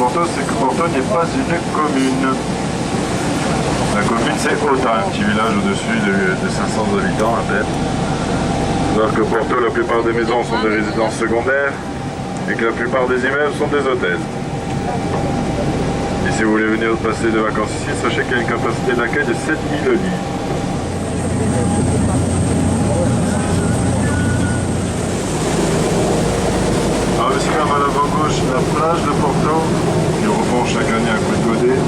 Porto, c'est que Porto n'est pas une commune. La commune, c'est Ota, un petit village au-dessus de 500 habitants à peine. Alors que Porto, la plupart des maisons sont des résidences secondaires et que la plupart des immeubles sont des hôtels. Et si vous voulez venir passer des vacances ici, sachez qu'il y a une capacité d'accueil de 7000 lits. Alors ici, à l'avant-gauche, la plage de Porto, qui refont chaque année un coup de godet.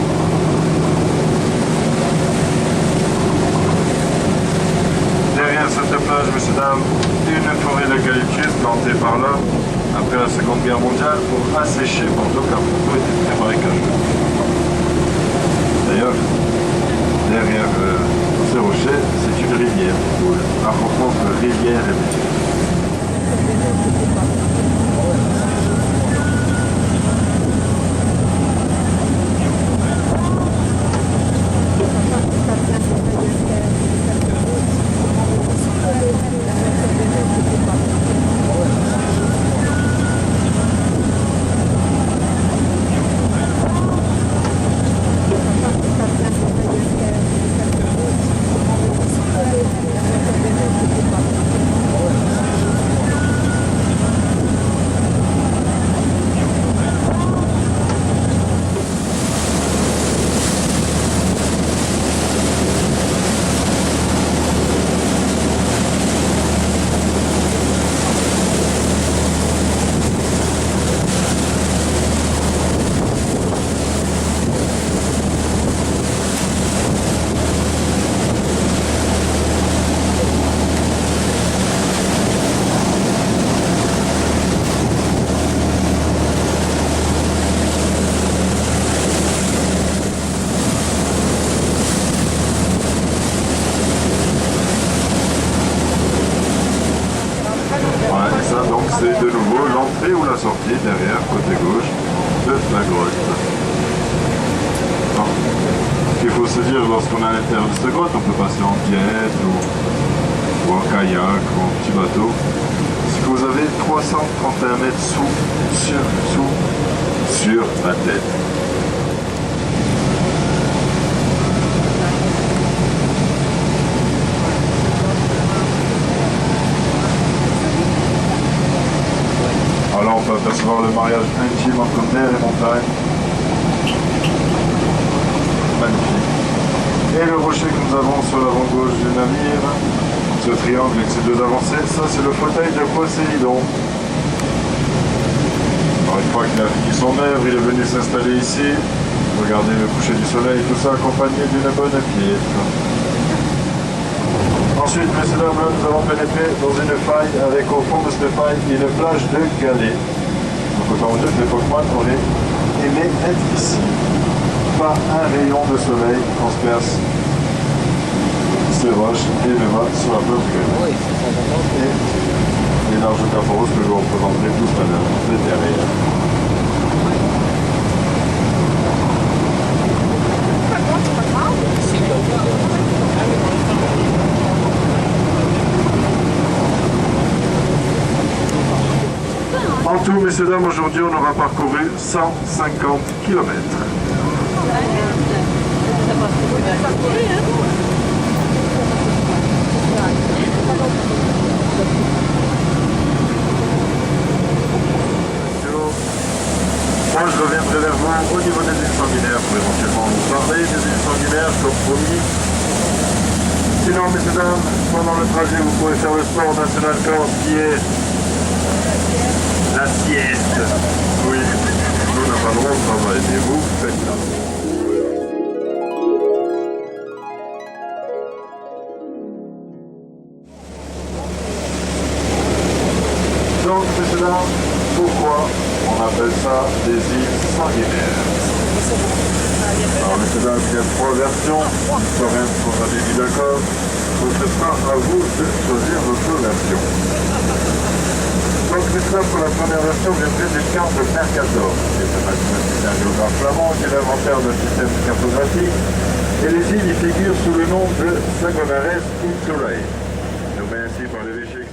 Derrière cette plage, messieurs dames, une forêt d'eucalyptus plantée par là après la Seconde Guerre mondiale pour assécher Porto, car Porto était très marécageux. D'ailleurs, derrière ces rochers, c'est une rivière qui coule. À propos de rivière et rivière. C'est de nouveau l'entrée ou la sortie derrière, côté gauche, de la grotte. Alors, ce qu'il faut se dire lorsqu'on est à l'intérieur de cette grotte, on peut passer en pièce ou en kayak ou en petit bateau. C'est que vous avez 331 mètres sur la tête. Alors on peut apercevoir le mariage intime entre mer et montagne. Magnifique. Et le rocher que nous avons sur l'avant-gauche du navire, ce triangle avec ses deux avancées, ça c'est le fauteuil de Poséidon. Alors une fois qu'il a fini son œuvre, il est venu s'installer ici, regarder le coucher du soleil, tout ça accompagné d'une bonne pièce. Ensuite, messieurs dames, nous avons pénétré dans une faille avec au fond de cette faille une plage de galets. Donc autant vous dire que l'époque moine aurait aimé être ici. Pas un rayon de soleil transperce ces roches et le va sur la plage de galets. Et les larges caporos que je vous représenterai tout à l'heure de derrière. En tout, messieurs dames, aujourd'hui, on aura parcouru 150 km. Moi, je reviendrai vers vous au niveau des îles sanguinaires pour éventuellement vous parler des îles sanguinaires, comme promis. Sinon, messieurs dames, pendant le trajet, vous pourrez faire le sport national corse qui est la sieste. Oui, nous n'avons pas le droit de travail, mais vous faites ça. Donc, messieurs dames, pourquoi on appelle ça des îles sanguinaires? Alors, messieurs dames, il y a trois versions. Historiens sont jamais mis d'accord. Donc, ce sera à vous de choisir votre version. Donc, messieurs dames, pour la première version, vous viendrez du camp de Mercator, qui est un mathématicien géographe flamand, qui est l'inventeur d'un système cartographique. Et les îles y figurent sous le nom de Sagonares Insulae, nommé ainsi par l'évêché